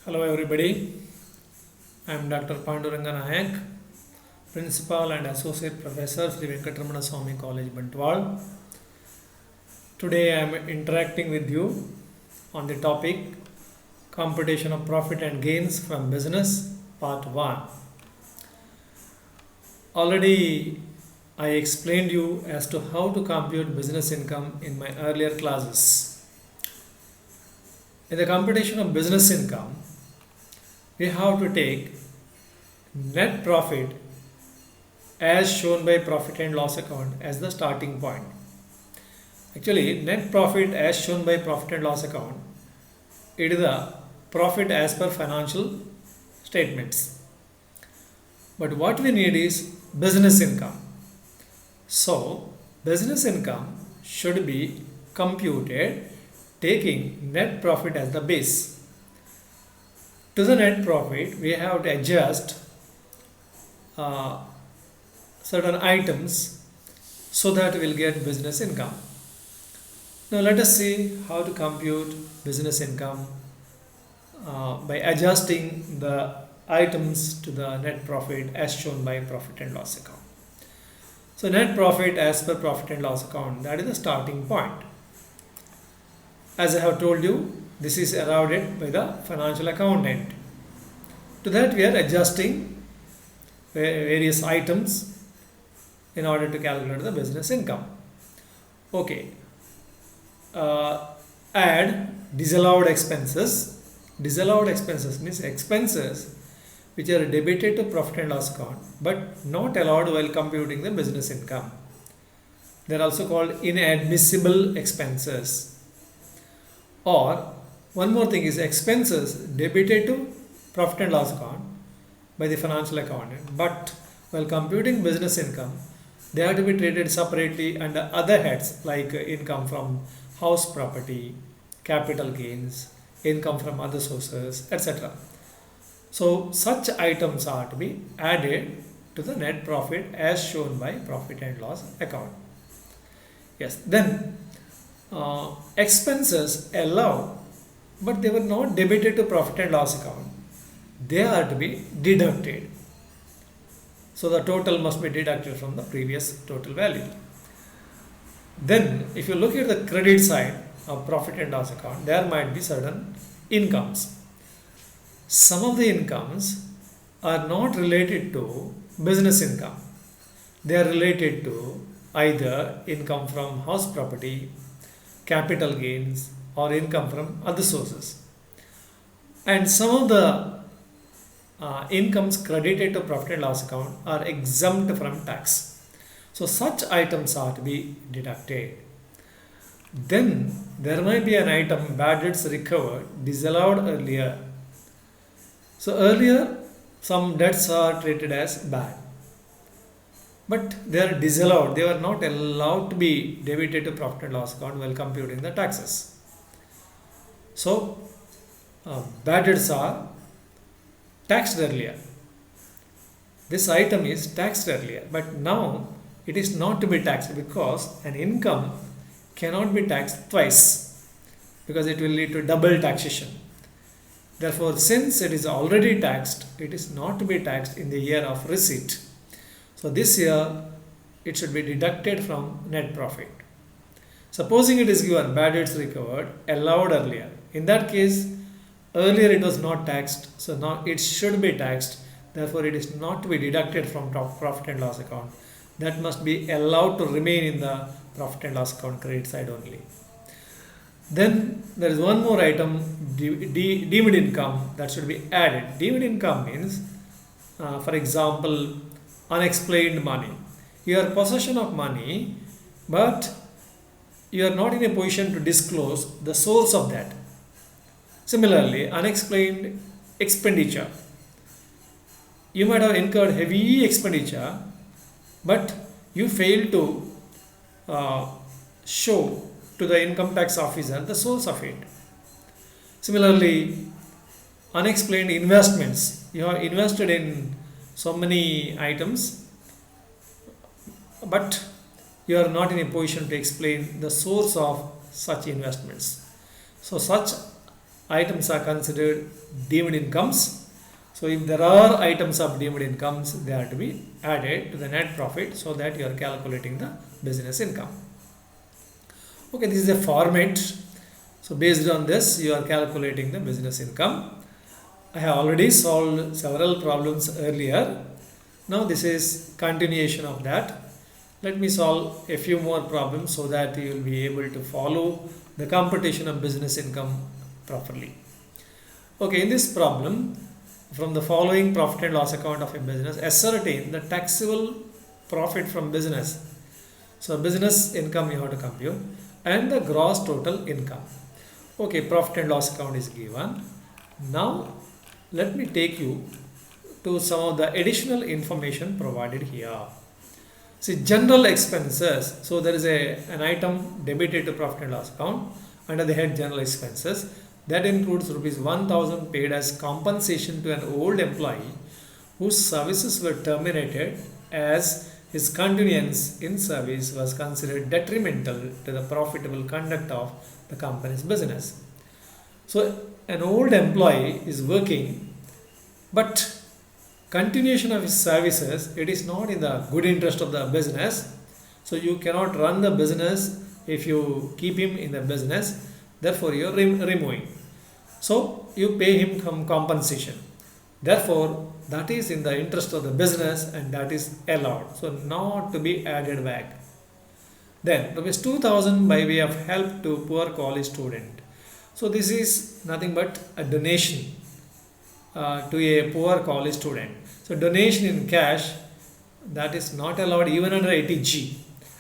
Hello everybody, I am Dr. Panduranga Nayak, Principal and Associate Professor, Sri Venkatramana Swami College, Bantwal. Today I am interacting with you on the topic Computation of Profit and Gains from Business, Part 1. Already I explained you as to how to compute business income in my earlier classes. In the computation of business income, we have to take net profit as shown by profit and loss account as the starting point. Actually, net profit as shown by profit and loss account, it is the profit as per financial statements. But what we need is business income. So, business income should be computed taking net profit as the base. To the net profit, we have to adjust certain items so that we will get business income. Now let us see how to compute business income by adjusting the items to the net profit as shown by profit and loss account. So net profit as per profit and loss account, that is the starting point. As I have told you, this is arrived by the financial accountant. To that we are adjusting various items in order to calculate the business income. Okay. Add disallowed expenses. Disallowed expenses means expenses which are debited to profit and loss account but not allowed while computing the business income. They are also called inadmissible expenses. Or one more thing is expenses debited to profit and loss account by the financial accountant, but while computing business income, they have to be treated separately under other heads like income from house property, capital gains, income from other sources, etc. So such items are to be added to the net profit as shown by profit and loss account. Yes, then expenses allowed, but they were not debited to profit and loss account. They are to be deducted. So the total must be deducted from the previous total value. Then if you look at the credit side of profit and loss account, there might be certain incomes. Some of the incomes are not related to business income. They are related to either income from house property, capital gains, or income from other sources. And some of the incomes credited to profit and loss account are exempt from tax. So such items are to be deducted. Then there might be an item bad debts recovered disallowed earlier. So earlier some debts are treated as bad, but they are disallowed. They were not allowed to be debited to profit and loss account while computing the taxes. So bad debts are taxed earlier. This item is taxed earlier, but now it is not to be taxed because an income cannot be taxed twice because it will lead to double taxation. Therefore, since it is already taxed, it is not to be taxed in the year of receipt. So this year it should be deducted from net profit. Supposing it is given bad debts recovered allowed earlier. In that case, earlier it was not taxed, so now it should be taxed. Therefore, it is not to be deducted from profit and loss account. That must be allowed to remain in the profit and loss account credit side only. Then there is one more item, deemed income, that should be added. Deemed income means, for example, unexplained money. You are in possession of money, but you are not in a position to disclose the source of that. Similarly, unexplained expenditure. You might have incurred heavy expenditure, but you fail to show to the income tax officer the source of it. Similarly, unexplained investments. You have invested in so many items, but you are not in a position to explain the source of such investments. So such items are considered deemed incomes. So if there are items of deemed incomes, they are to be added to the net profit so that you are calculating the business income. Okay, this is a format. So based on this, you are calculating the business income. I have already solved several problems earlier. Now this is continuation of that. Let me solve a few more problems so that you will be able to follow the computation of business income properly. Okay, in this problem, from the following profit and loss account of a business, ascertain the taxable profit from business. So business income you have to compute and the gross total income. Okay, profit and loss account is given. Now let me take you to some of the additional information provided here. See, general expenses. So there is an item debited to profit and loss account under the head general expenses. That includes rupees 1000 paid as compensation to an old employee whose services were terminated as his continuance in service was considered detrimental to the profitable conduct of the company's business. So an old employee is working, but continuation of his services, it is not in the good interest of the business. So you cannot run the business if you keep him in the business. Therefore you are removing. So you pay him some compensation. Therefore that is in the interest of the business and that is allowed. So not to be added back. Then rupees 2000 by way of help to poor college student. So this is nothing but a donation to a poor college student. So donation in cash, that is not allowed even under 80G.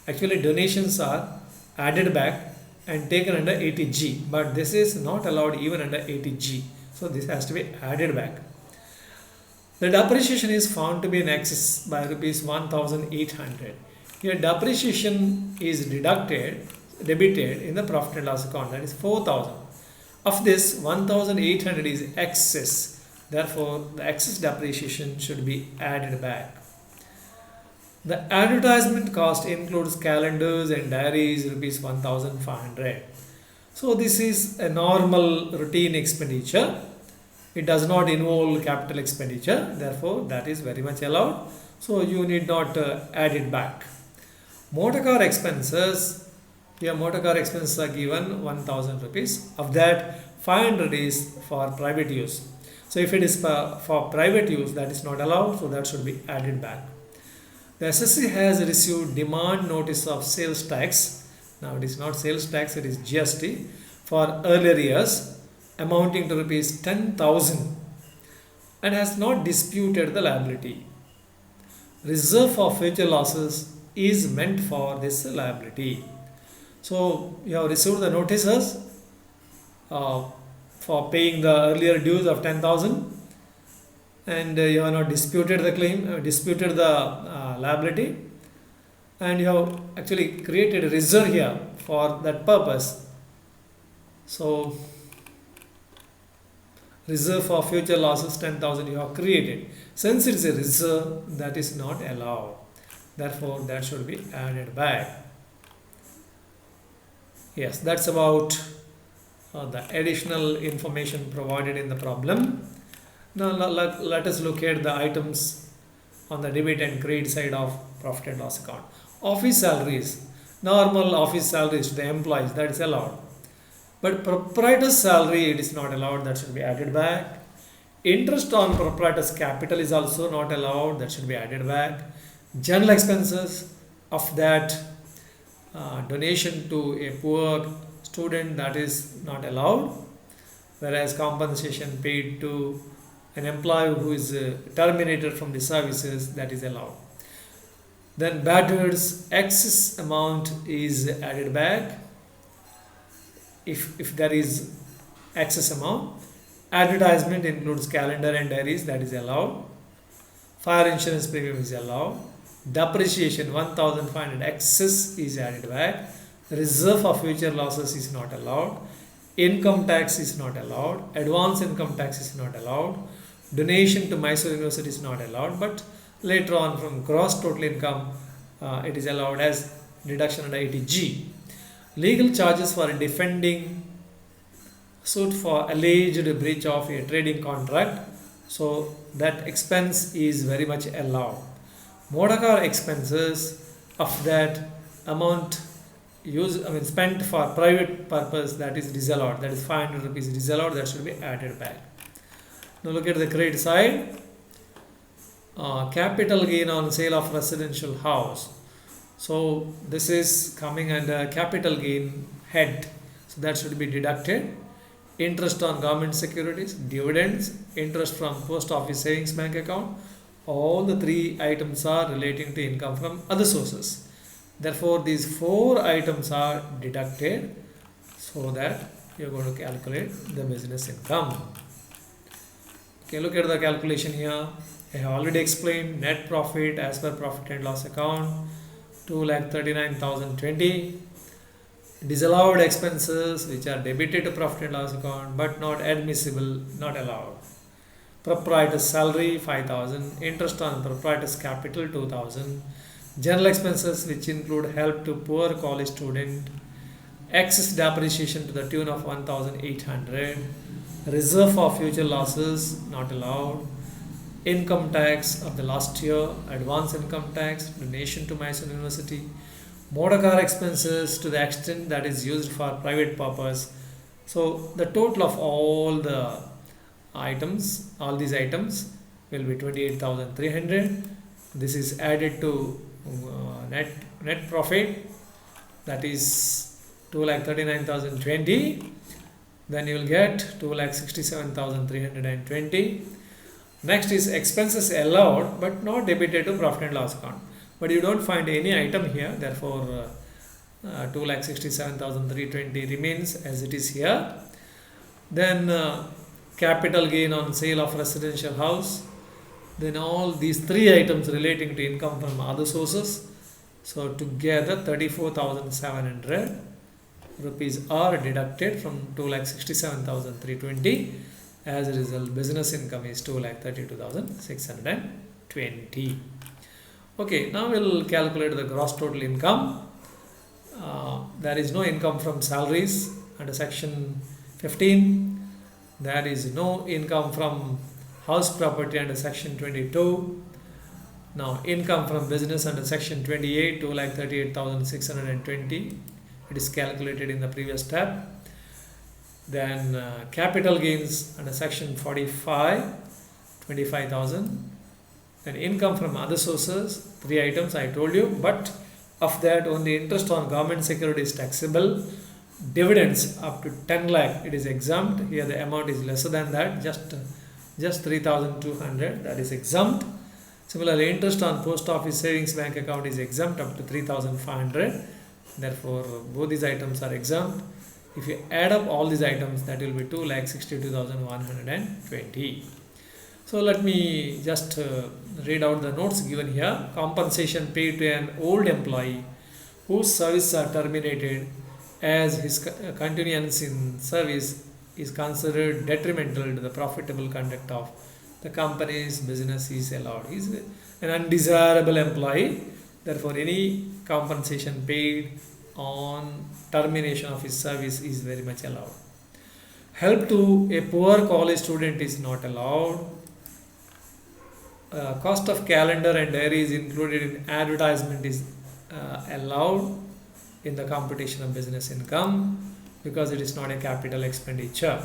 Actually donations are added back and taken under 80G, but this is not allowed even under 80G. So this has to be added back. The depreciation is found to be in excess by rupees 1800. Here depreciation is debited in the profit and loss account, that is 4000. Of this 1800 is excess. Therefore, the excess depreciation should be added back. The advertisement cost includes calendars and diaries, rupees 1500. So this is a normal routine expenditure. It does not involve capital expenditure. Therefore, that is very much allowed. So you need not add it back. Motor car expenses. Here motor car expenses are given 1000 rupees. Of that 500 is for private use. So if it is for private use, that is not allowed, so that should be added back. The SSC has received demand notice of sales tax. Now it is not sales tax, it is GST for earlier years amounting to rupees 10,000 and has not disputed the liability. Reserve for future losses is meant for this liability. So you have received the notices for paying the earlier dues of 10,000 and you have not disputed the claim, disputed the liability, and you have actually created a reserve here for that purpose. So reserve for future losses 10,000 you have created. Since it is a reserve, that is not allowed. Therefore that should be added back. Yes, that's about the additional information provided in the problem. Now let us look at the items on the debit and credit side of profit and loss account. Office salaries, normal office salaries to the employees, that is allowed. But proprietor's salary, it is not allowed, that should be added back. Interest on proprietor's capital is also not allowed, that should be added back. General expenses, of that donation to a poor student, that is not allowed, whereas compensation paid to an employee who is terminated from the services, that is allowed. Then bad debts excess amount is added back if there is excess amount. Advertisement includes calendar and diaries, that is allowed. Fire insurance premium is allowed. Depreciation 1500 excess is added back. Reserve for future losses is not allowed. Income tax is not allowed. Advance income tax is not allowed. Donation to Mysore University is not allowed, but later on from gross total income it is allowed as deduction under 80G. Legal charges for defending suit for alleged breach of a trading contract, so that expense is very much allowed. Motorcar expenses of that amount spent for private purpose, that is disallowed, that is 500 rupees disallowed, that should be added back. Now look at the credit side. Capital gain on sale of residential house. So this is coming under capital gain head, so that should be deducted. Interest on government securities, dividends, interest from post office savings bank account, all the three items are relating to income from other sources. Therefore these four items are deducted, so that you are going to calculate the business income. Okay, look at the calculation here. I have already explained net profit as per profit and loss account 2,39,020. Disallowed expenses which are debited to profit and loss account but not admissible, not allowed. Proprietor's salary 5,000, interest on proprietor's capital 2,000, general expenses which include help to poor college student, excess depreciation to the tune of 1,800, reserve for future losses not allowed, income tax of the last year, advance income tax, donation to Mysore University, motor car expenses to the extent that is used for private purpose. So the total of all the items, all these items will be 28,300. This is added to net profit, that is 2,39,020. Then you will get 2,67,320. Next is expenses allowed but not debited to profit and loss account. But you don't find any item here, therefore 2,67,320 remains as it is here. Then capital gain on sale of residential house. Then all these three items relating to income from other sources. So together 34,700 rupees are deducted from 2,67,320. As a result, business income is 2,32,620. Okay, now we'll calculate the gross total income. There is no income from salaries under section 15. There is no income from house property under section 22. Now income from business under section 28, 2,38,620. It is calculated in the previous tab. Then capital gains under section 45, 25,000. Then income from other sources, three items I told you, but of that only interest on government security is taxable. Dividends up to 10 lakh, it is exempt. Here the amount is lesser than that, just 3,200, that is exempt. Similarly, interest on post office savings bank account is exempt up to 3,500. Therefore, both these items are exempt. If you add up all these items, that will be 2,62,120. So let me just read out the notes given here. Compensation paid to an old employee whose services are terminated as his continuance in service is considered detrimental to the profitable conduct of the company's business is allowed. He is an undesirable employee. Therefore, any compensation paid on termination of his service is very much allowed. Help to a poor college student is not allowed. Cost of calendar and diary is included in advertisement is allowed in the computation of business income because it is not a capital expenditure.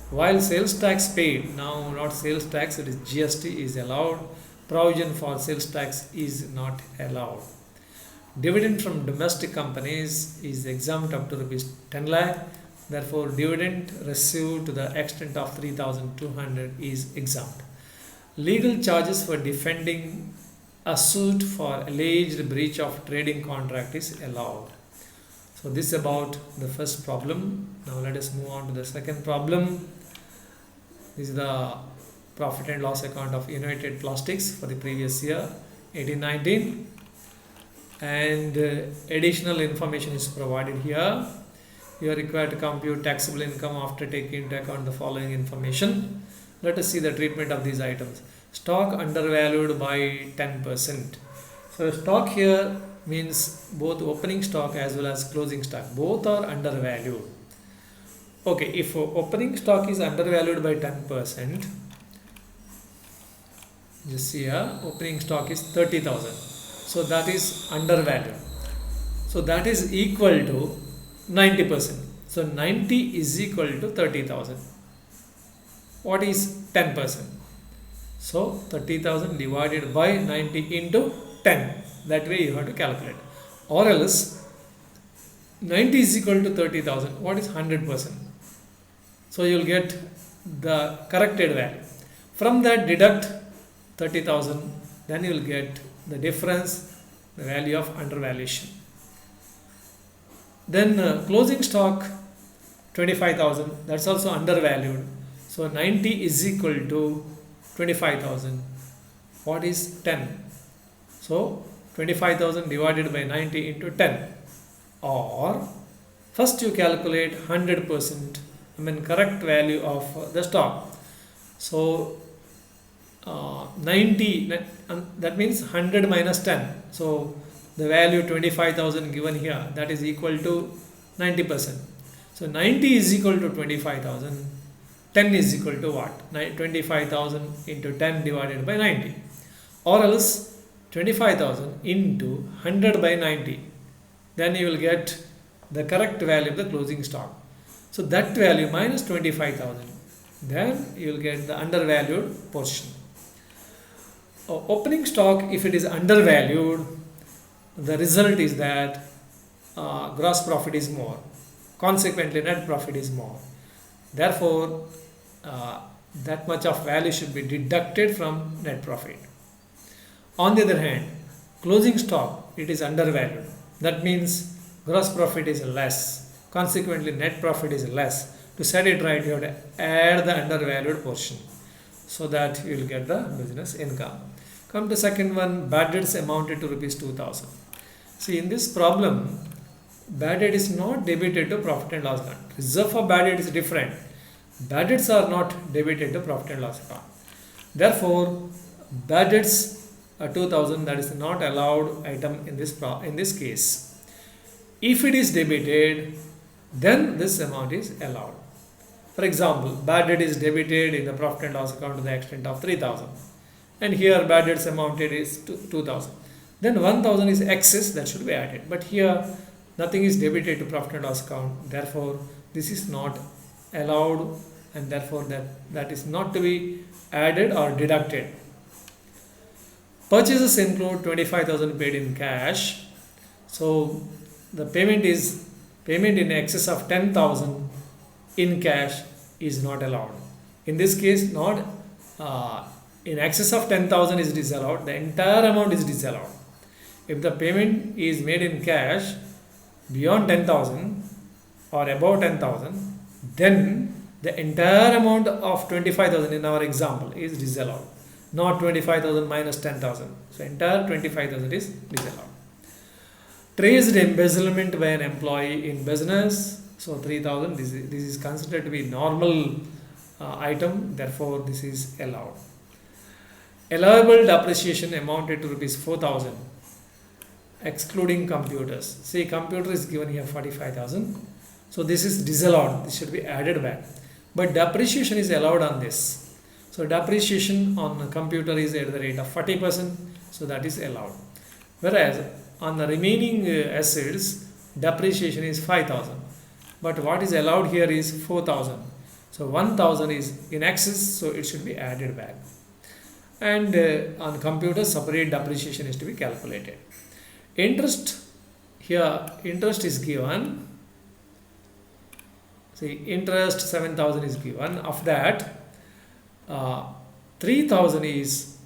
While sales tax paid, now not sales tax, it is GST is allowed. Provision for sales tax is not allowed. Dividend from domestic companies is exempt up to rupees 10 lakh. Therefore, dividend received to the extent of 3,200 is exempt. Legal charges for defending a suit for alleged breach of trading contract is allowed. So this is about the first problem. Now let us move on to the second problem. This is the profit and loss account of United Plastics for the previous year 18-19, and additional information is provided here. You are required to compute taxable income after taking into account the following information. Let us see the treatment of these items. Stock undervalued by 10%. So stock here means both opening stock as well as closing stock. Both are undervalued. Okay, if opening stock is undervalued by 10%, just see here, opening stock is 30,000. So that is undervalued. So that is equal to 90%. So 90 is equal to 30,000. What is 10%? So 30,000 divided by 90 into 10. That way you have to calculate. Or else 90 is equal to 30,000. What is 100%? So you will get the corrected value. From that deduct 30,000, then you will get the difference, the value of undervaluation. Then closing stock 25,000, that's also undervalued. So 90 is equal to 25,000. What is 10? So 25,000 divided by 90 into 10. Or first you calculate 100%, correct value of the stock. So 90, that means 100 minus 10. So the value 25,000 given here, that is equal to 90%. So 90 is equal to 25,000. 10 is equal to what? 25,000 into 10 divided by 90. Or else 25,000 into 100 by 90. Then you will get the correct value of the closing stock. So that value minus 25,000. Then you will get the undervalued portion. Opening stock, if it is undervalued, the result is that gross profit is more. Consequently, net profit is more. Therefore, that much of value should be deducted from net profit. On the other hand, closing stock, it is undervalued. That means gross profit is less. Consequently, net profit is less. To set it right, you have to add the undervalued portion so that you will get the business income. Come to second one, bad debts amounted to rupees 2,000. See, in this problem, bad debt is not debited to profit and loss account. Reserve for bad debt is different. Bad debts are not debited to profit and loss account. Therefore, bad debts 2,000, that is not allowed item in this case. If it is debited, then this amount is allowed. For example, bad debt is debited in the profit and loss account to the extent of 3,000, and here bad debts amounted is 2,000. Then 1,000 is excess that should be added. But here nothing is debited to profit and loss account. Therefore, this is not allowed, and therefore that is not to be added or deducted. Purchases include 25,000 paid in cash. So the payment in excess of 10,000 in cash is not allowed. In this case, not in excess of 10,000 is disallowed. The entire amount is disallowed. If the payment is made in cash beyond 10,000 or above 10,000, then the entire amount of 25,000 in our example is disallowed. Not 25,000 minus 10,000. So entire 25,000 is disallowed. Traced embezzlement by an employee in business. So 3,000, this is considered to be normal item. Therefore, this is allowed. Allowable depreciation amounted to rupees 4,000, excluding computers. See, computer is given here 45,000. So this is disallowed. This should be added back. But depreciation is allowed on this. So depreciation on a computer is at the rate of 40%. So that is allowed. Whereas on the remaining assets, depreciation is 5,000. But what is allowed here is 4,000. So 1,000 is in excess, so it should be added back. And on computer, separate depreciation is to be calculated. Interest, here interest is given. See, interest 7,000 is given. Of that, 3,000 is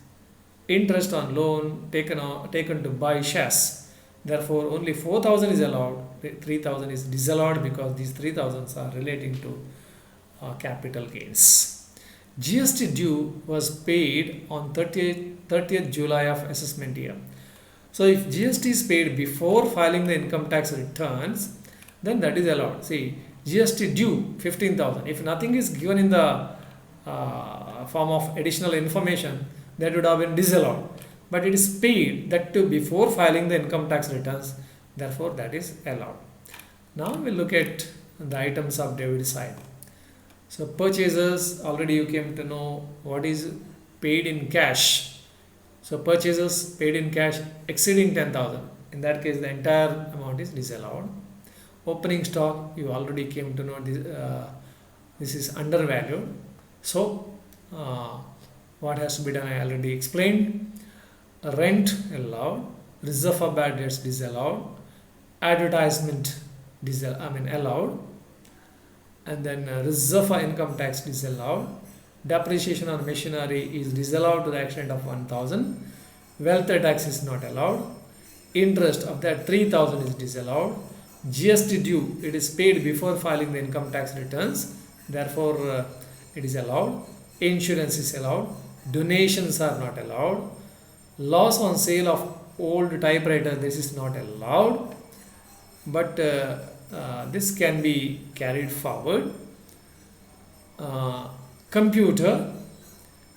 interest on loan taken to buy shares. Therefore, only 4,000 is allowed. 3,000 is disallowed because these 3,000s are relating to capital gains. GST due was paid on 30th July of assessment year. So if GST is paid before filing the income tax returns, then that is allowed. See, GST due 15,000. If nothing is given in the form of additional information, that would have been disallowed. But it is paid, that too before filing the income tax returns. Therefore, that is allowed. Now we will look at the items of debit side. So purchases, already you came to know what is paid in cash. So purchases paid in cash exceeding 10,000. In that case, the entire amount is disallowed. Opening stock, you already came to know this is undervalued. So what has to be done, I already explained. Rent allowed, reserve for bad debts disallowed, advertisement allowed, and then reserve for income tax disallowed. Depreciation on machinery is disallowed to the extent of 1,000. Wealth tax is not allowed. Interest of that 3,000 is disallowed. GST due, it is paid before filing the income tax returns, therefore it is allowed. Insurance is allowed. Donations are not allowed. Loss on sale of old typewriter, this is not allowed, but this can be carried forward. Computer,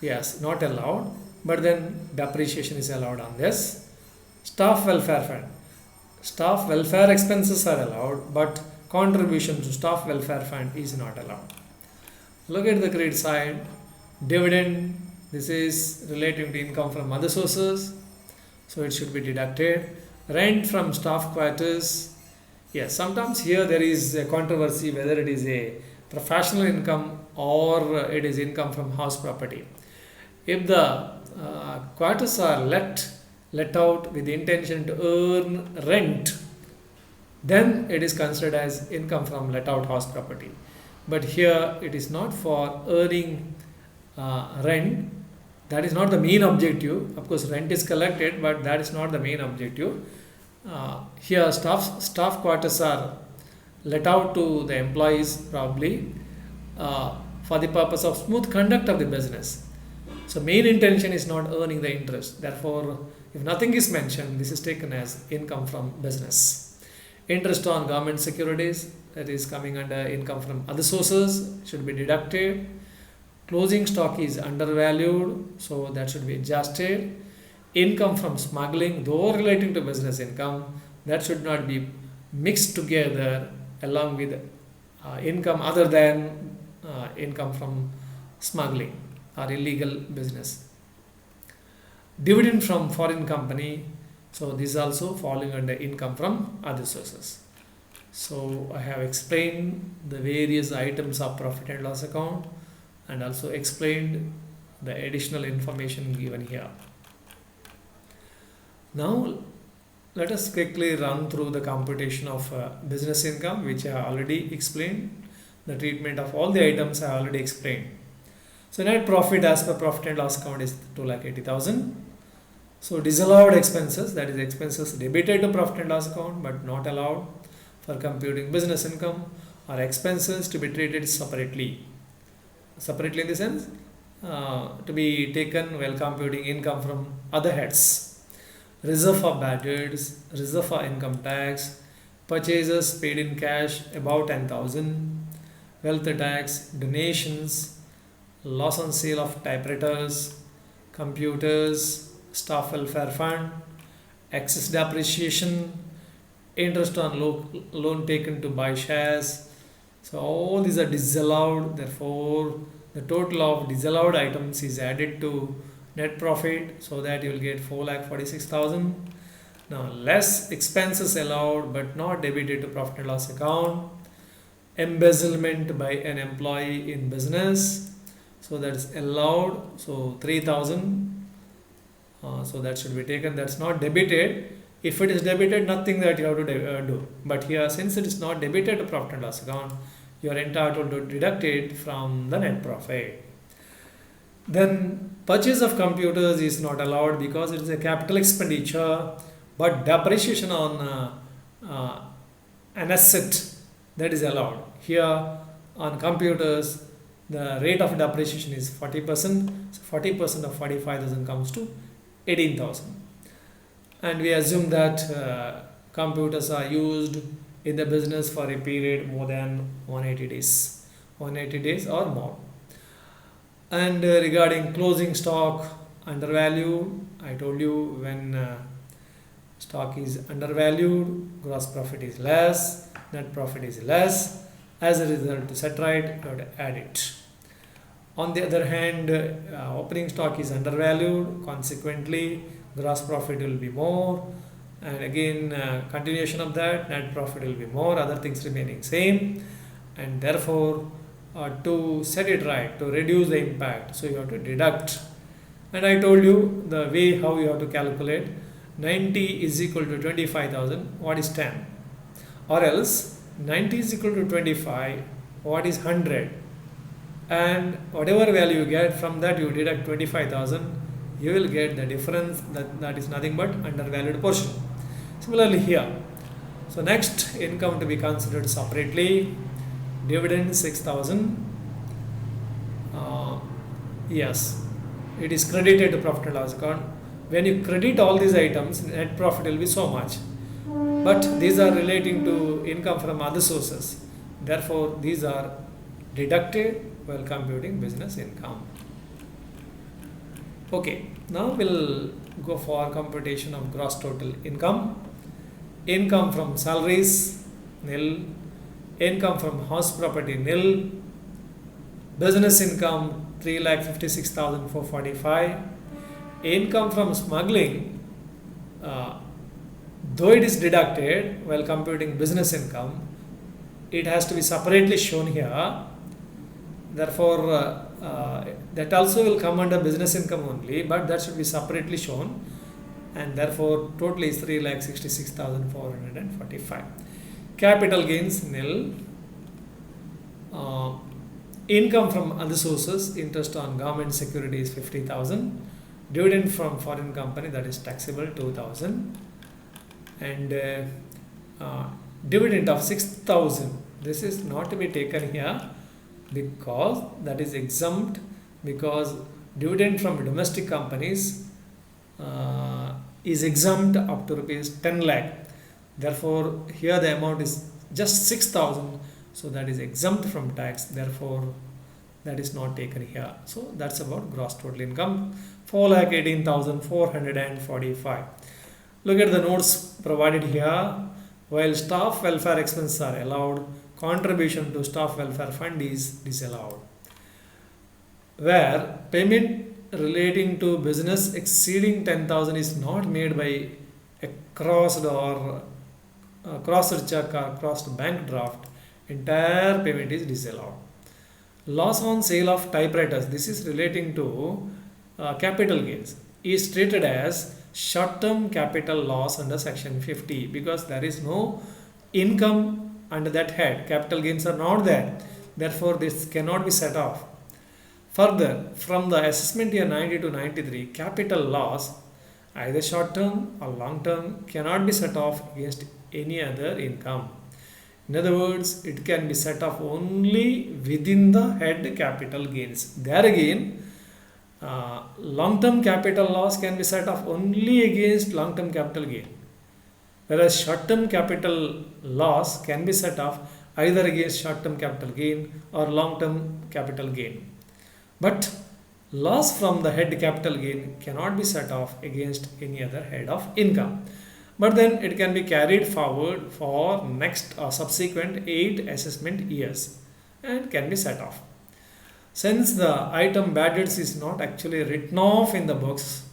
yes, not allowed, but then depreciation is allowed on this. Staff welfare fund, staff welfare expenses are allowed, but contribution to staff welfare fund is not allowed. Look at the credit side. Dividend, this is relating to income from other sources, so it should be deducted. Rent from staff quarters, yes, sometimes here there is a controversy whether it is a professional income or it is income from house property. If the quarters are let out with the intention to earn rent, then it is considered as income from let out house property. But here it is not for earning rent. That is not the main objective. Of course, rent is collected, but that is not the main objective. Here staff quarters are let out to the employees probably for the purpose of smooth conduct of the business. So main intention is not earning the interest. Therefore, if nothing is mentioned, this is taken as income from business. Interest on government securities, that is coming under income from other sources, should be deducted. Closing stock is undervalued, so that should be adjusted. Income from smuggling, though relating to business income, that should not be mixed together along with income other than income from smuggling or illegal business. Dividend from foreign company, so this is also falling under income from other sources. So I have explained the various items of profit and loss account and also explained the additional information given here. Now let us quickly run through the computation of business income, which I have already explained. The treatment of all the items I have already explained. So net profit as per profit and loss account is 2,80,000. So disallowed expenses, that is expenses debited to profit and loss account but not allowed for computing business income, are expenses to be treated separately. Separately in the sense to be taken while computing income from other heads. Reserve for bad debts, reserve for income tax, purchases paid in cash above 10,000, wealth tax, donations, loss on sale of typewriters, computers, staff welfare fund, excess depreciation, interest on loan taken to buy shares. So all these are disallowed, therefore the total of disallowed items is added to net profit, so that you will get 4,46,000. Now less expenses allowed but not debited to profit and loss account. Embezzlement by an employee in business, so that is allowed, so 3,000, so that should be taken. That's not debited. If it is debited, nothing that you have to do, but here since it is not debited to profit and loss account, you are entitled to deduct it from the net profit. Then purchase of computers is not allowed because it is a capital expenditure, but depreciation on an asset, that is allowed. Here on computers, the rate of depreciation is 40%. So 40% of 45,000 comes to 18,000. And we assume that computers are used in the business for a period more than 180 days or more. And regarding closing stock undervalued, I told you when stock is undervalued, gross profit is less, net profit is less. As a result, set right, you have to add it. On the other hand, opening stock is undervalued, consequently gross profit will be more, and again continuation of that, net profit will be more, other things remaining same, and therefore to set it right, to reduce the impact, so you have to deduct. And I told you the way how you have to calculate. 90 is equal to 25,000, what is 10? Or else 90 is equal to 25, what is 100? And whatever value you get, from that you deduct 25,000, you will get the difference, that is nothing but undervalued portion. Similarly here, so next income to be considered separately, dividend 6,000, yes, it is credited to profit and loss account. When you credit all these items, net profit will be so much, but these are relating to income from other sources, therefore these are deducted while computing business income. Okay, now we'll go for computation of gross total income. Income from salaries nil, income from house property nil, business income 3,56,445, income from smuggling, though it is deducted while computing business income, it has to be separately shown here. Therefore, that also will come under business income only, but that should be separately shown, and therefore total is 3,66,445. Capital gains nil. Income from other sources, interest on government securities 50,000, dividend from foreign company, that is taxable 2,000, and dividend of 6,000. This is not to be taken here because that is exempt, because dividend from domestic companies is exempt up to rupees 10 lakh. Therefore, here the amount is just 6,000, so that is exempt from tax. Therefore, that is not taken here. So that's about gross total income, 4,18,445. Look at the notes provided here. While staff welfare expenses are allowed, contribution to staff welfare fund is disallowed. Where payment relating to business exceeding 10,000 is not made by a crossed or crossed check or crossed bank draft, entire payment is disallowed. Loss on sale of typewriters, this is relating to capital gains, is treated as short-term capital loss under section 50 because there is no income under that head. Capital gains are not there. Therefore, this cannot be set off. Further, from the assessment year 90 to 93, capital loss, either short-term or long-term, cannot be set off against any other income. In other words, it can be set off only within the head capital gains. There again, long-term capital loss can be set off only against long-term capital gain, whereas short-term capital loss can be set off either against short-term capital gain or long-term capital gain. But loss from the head capital gain cannot be set off against any other head of income. But then it can be carried forward for next or subsequent 8 assessment years and can be set off. Since the item bad debts is not actually written off in the books,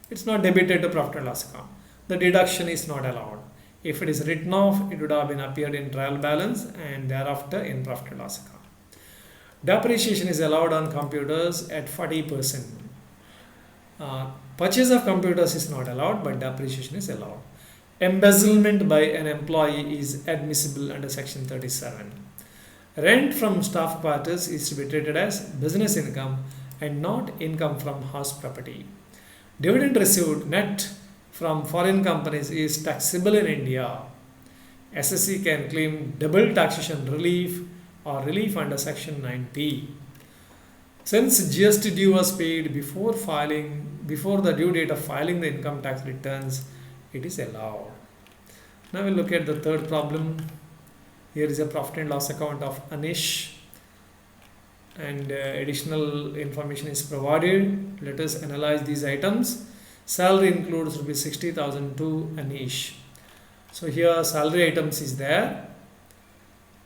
it's not debited to profit and loss account. The deduction is not allowed. If it is written off, it would have been appeared in trial balance and thereafter in profit and loss account. Depreciation is allowed on computers at 40%. Purchase of computers is not allowed, but depreciation is allowed. Embezzlement by an employee is admissible under section 37. Rent from staff quarters is to be treated as business income and not income from house property. Dividend received net from foreign companies is taxable in India. SSC can claim double taxation relief or relief under section 90. Since GST due was paid before the due date of filing the income tax returns, it is allowed. Now we'll look at the third problem. Here is a profit and loss account of Anish, and additional information is provided. Let us analyze these items. Salary includes rupees 60,000 to Anish. So here salary items is there.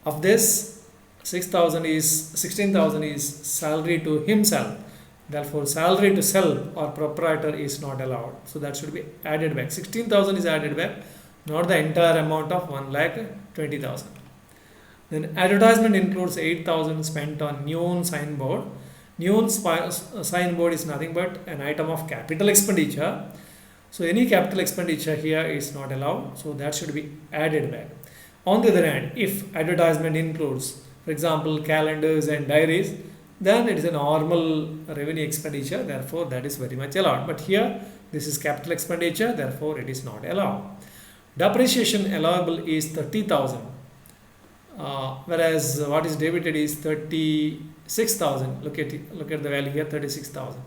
Of this, 16,000 is salary to himself. Therefore, salary to self or proprietor is not allowed. So that should be added back. 16,000 is added back, not the entire amount of 1,20,000. Then advertisement includes 8,000 spent on neon signboard. Neon signboard is nothing but an item of capital expenditure. So any capital expenditure here is not allowed. So that should be added back. On the other hand, if advertisement includes, for example, calendars and diaries, then it is a normal revenue expenditure, therefore that is very much allowed. But here this is capital expenditure, therefore it is not allowed. Depreciation allowable is 30,000, whereas what is debited is 36,000. Look at the value here, 36,000.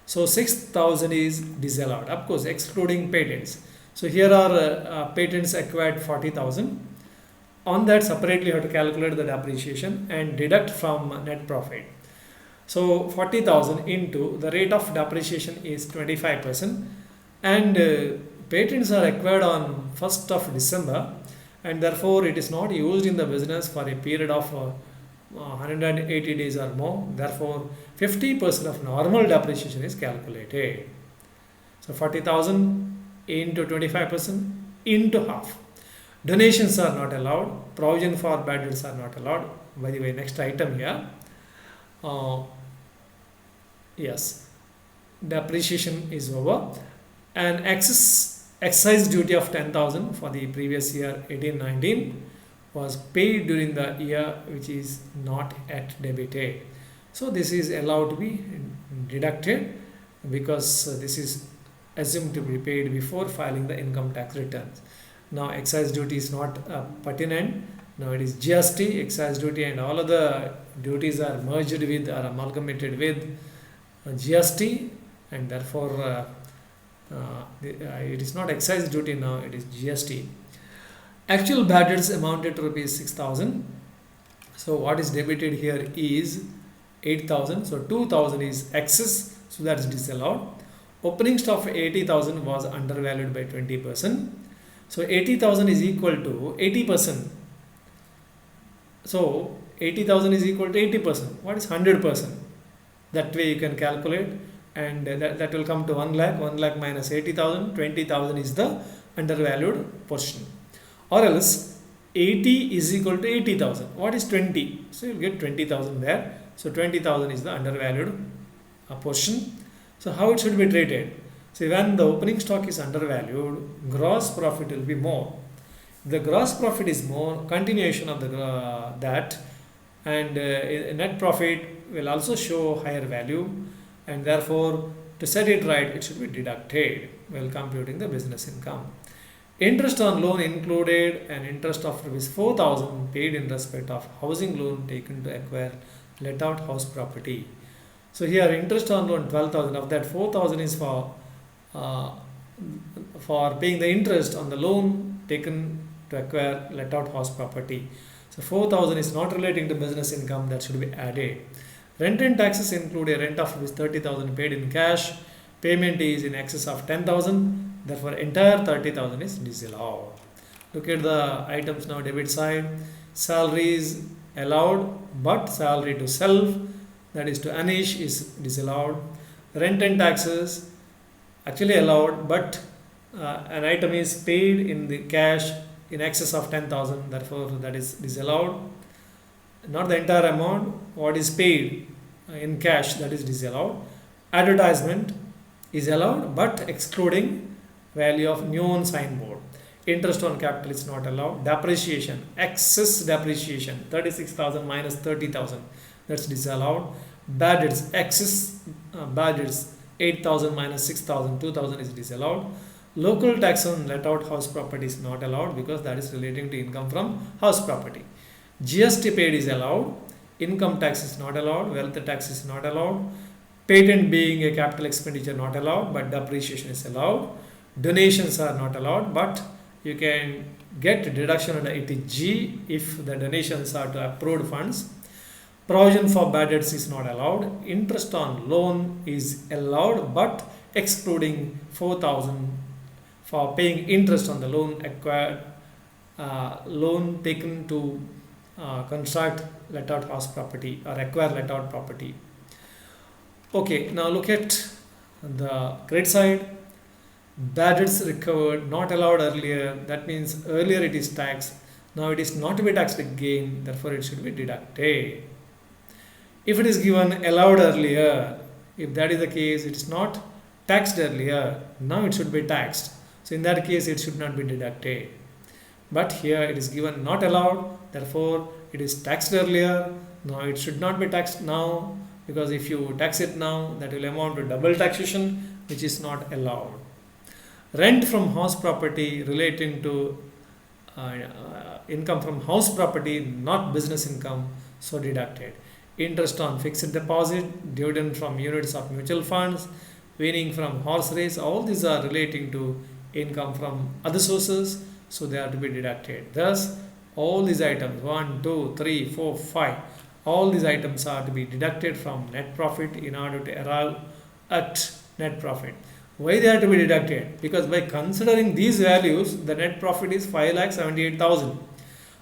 So 6,000 is disallowed, of course excluding patents. So here are patents acquired 40,000. On that separately you have to calculate the depreciation and deduct from net profit. So 40,000 into the rate of depreciation is 25%, and patents are acquired on 1st of December, and therefore it is not used in the business for a period of 180 days or more. Therefore 50% of normal depreciation is calculated. So 40,000 into 25% into half. Donations are not allowed. Provision for bad debts are not allowed. By the way, next item here. Yes, depreciation is over, and excise duty of 10,000 for the previous year 18-19 was paid during the year which is not yet debited. So this is allowed to be deducted because this is assumed to be paid before filing the income tax returns. Now excise duty is not pertinent. Now it is GST, excise duty, and all other duties are merged with or amalgamated with GST, and therefore it is not excise duty now, it is GST. Actual bad debts amounted to rupees 6,000. So what is debited here is 8,000. So 2,000 is excess, so that is disallowed. Opening stock of 80,000 was undervalued by 20%. So 80,000 is equal to 80%. So 80,000 is equal to 80%. What is 100%? That way you can calculate, and that will come to 1 lakh. 1 lakh minus 80,000, 20,000 is the undervalued portion. Or else 80 is equal to 80,000. What is 20? So you will get 20,000 there. So 20,000 is the undervalued portion. So how it should be treated? See, when the opening stock is undervalued, gross profit will be more. If the gross profit is more, continuation of that, and net profit will also show higher value, and therefore to set it right it should be deducted while computing the business income. Interest on loan included an interest of rupees 4,000 paid in respect of housing loan taken to acquire let out house property. So here interest on loan 12,000, of that 4,000 is for paying the interest on the loan taken to acquire let out house property. So 4,000 is not relating to business income, that should be added. Rent and taxes include a rent of 30,000 paid in cash. Payment is in excess of 10,000. Therefore, entire 30,000 is disallowed. Look at the items now. Debit side, salaries allowed, but salary to self, that is to Anish, is disallowed. Rent and taxes actually allowed, but an item is paid in the cash in excess of 10,000. Therefore, that is disallowed. Not the entire amount. What is paid in cash, that is disallowed. Advertisement is allowed, but excluding value of neon signboard. Interest on capital is not allowed. Depreciation, excess depreciation, 36,000 minus 30,000, that's disallowed. Bad debts, excess bad debts, 8,000 minus 6,000, 2,000 is disallowed. Local tax on let out house property is not allowed because that is relating to income from house property. GST paid is allowed. Income tax is not allowed. Wealth tax is not allowed. Patent being a capital expenditure not allowed, but depreciation is allowed. Donations are not allowed, but you can get deduction under 80G if the donations are to approved funds. Provision for bad debts is not allowed. Interest on loan is allowed, but excluding 4,000 for paying interest on the loan acquired, loan taken to construct let out house property or acquire let out property. Okay, now look at the credit side. Bad debts recovered, not allowed earlier. That means earlier it is taxed. Now it is not to be taxed again, therefore it should be deducted. If it is given allowed earlier, if that is the case, it is not taxed earlier. Now it should be taxed. So in that case, it should not be deducted. But here it is given not allowed, therefore it is taxed earlier. Now it should not be taxed now, because if you tax it now, that will amount to double taxation, which is not allowed. Rent from house property relating to income from house property, not business income, so deducted. Interest on fixed deposit, dividend from units of mutual funds, winning from horse race, all these are relating to income from other sources, so they are to be deducted. Thus, all these items 1, 2, 3, 4, 5, all these items are to be deducted from net profit in order to arrive at net profit. Why they are to be deducted? Because by considering these values, the net profit is 5,78,000.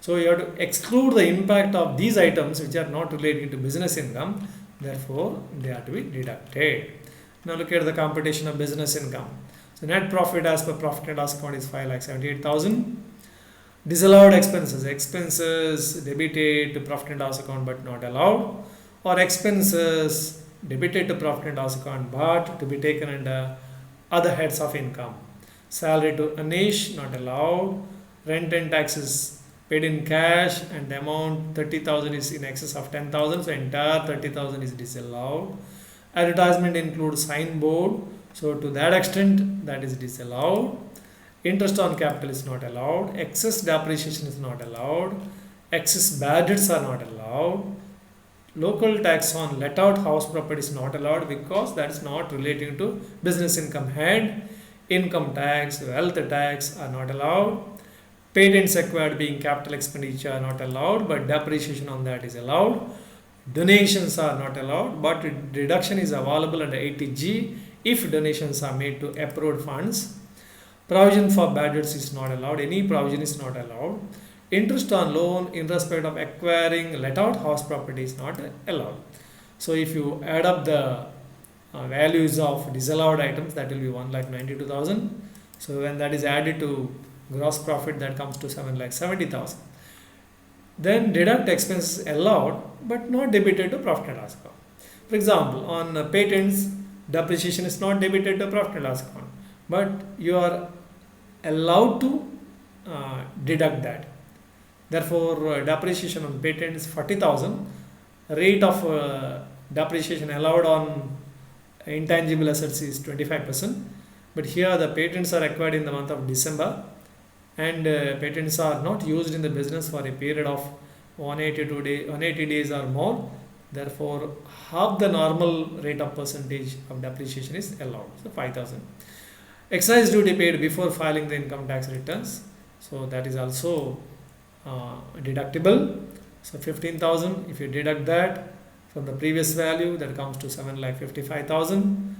So you have to exclude the impact of these items which are not related to business income. Therefore, they are to be deducted. Now look at the computation of business income. So net profit as per profit and loss account is 5,78,000. Disallowed expenses. Expenses debited to profit and loss account but not allowed. Or expenses debited to profit and loss account but to be taken under other heads of income. Salary to Anish, not allowed. Rent and taxes paid in cash, and the amount 30,000 is in excess of 10,000, so entire 30,000 is disallowed. Advertisement includes signboard, so to that extent that is disallowed. Interest on capital is not allowed. Excess depreciation is not allowed. Excess bad debts are not allowed. Local tax on let out house property is not allowed because that is not relating to business income head. Income tax, wealth tax are not allowed. Patents acquired being capital expenditure are not allowed, but depreciation on that is allowed. Donations are not allowed, but deduction is available under 80G if donations are made to approved funds. Provision for bad debts is not allowed. Any provision is not allowed. Interest on loan in respect of acquiring let out house property is not allowed. So if you add up the values of disallowed items, that will be 1,92,000. So when that is added to gross profit, that comes to 7,70,000. Then deduct expenses allowed but not debited to profit and loss account. For example, on patents, depreciation is not debited to profit and loss account, but you are allowed to deduct that. Therefore, depreciation on patent is 40,000. Rate of depreciation allowed on intangible assets is 25%. But here the patents are acquired in the month of December, and patents are not used in the business for a period of 180 days or more. Therefore, half the normal rate of percentage of depreciation is allowed. So 5,000. Excise duty paid before filing the income tax returns. So that is also deductible. So 15,000, if you deduct that from the previous value, that comes to 7,55,000.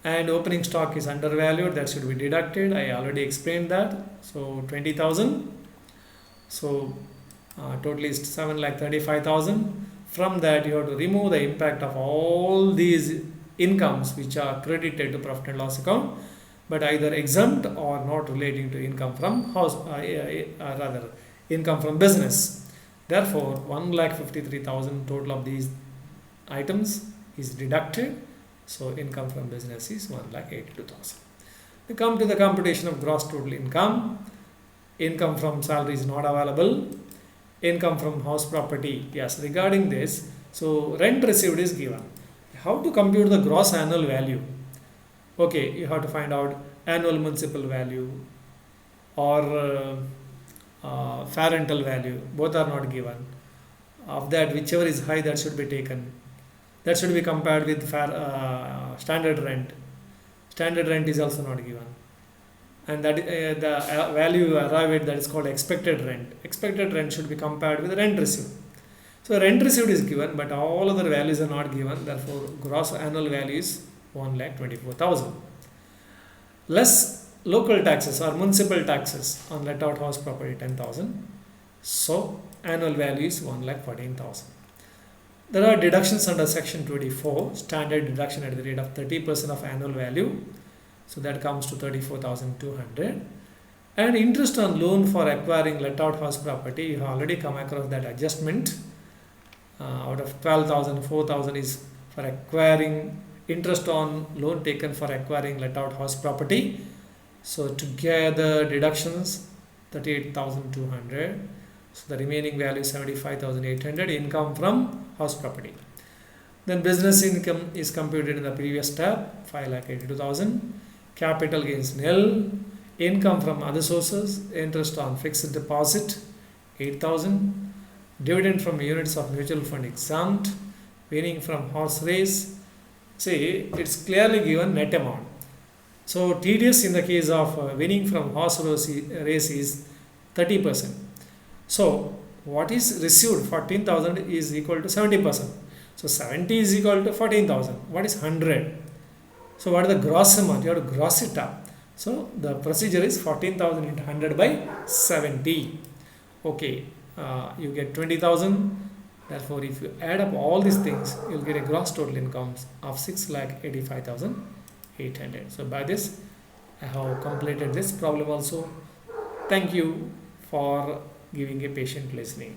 And opening stock is undervalued, that should be deducted. I already explained that. So 20,000. So total is 7,35,000. From that, you have to remove the impact of all these incomes which are credited to profit and loss account, but either exempt or not relating to income from house, rather income from business. Therefore, 1,53,000 total of these items is deducted. So income from business is 1,82,000. We come to the computation of gross total income. Income from salary is not available. Income from house property, yes, regarding this, so rent received is given. How to compute the gross annual value? Okay, you have to find out annual municipal value or fair rental value. Both are not given. Of that, whichever is high, that should be taken. That should be compared with standard rent. Standard rent is also not given. And that the value you arrive at, that is called expected rent. Expected rent should be compared with rent received. So rent received is given, but all other values are not given. Therefore, gross annual value is 1,24,000. Less local taxes or municipal taxes on let out house property 10,000. So annual value is 1,14,000. There are deductions under section 24, standard deduction at the rate of 30% of annual value. So that comes to 34,200. And interest on loan for acquiring let out house property, you have already come across that adjustment. Out of 12,000, 4,000 is for acquiring interest on loan taken for acquiring let out house property. So together deductions 38,200. So the remaining value is 75,800 income from house property. Then business income is computed in the previous tab, 5,82,000. Capital gains nil. Income from other sources, interest on fixed deposit 8,000. Dividend from units of mutual fund exempt. Winning from horse race. See, it's clearly given net amount. So TDS in the case of winning from horse race is 30%. So what is received 14,000 is equal to 70%. So 70 is equal to 14,000. What is 100? So what is the gross amount? You have to gross it up. So the procedure is 14,000 into 100 by 70. Okay, you get 20,000. Therefore, if you add up all these things, you'll get a gross total income of 6,85,800. So by this, I have completed this problem also. Thank you for giving a patient listening.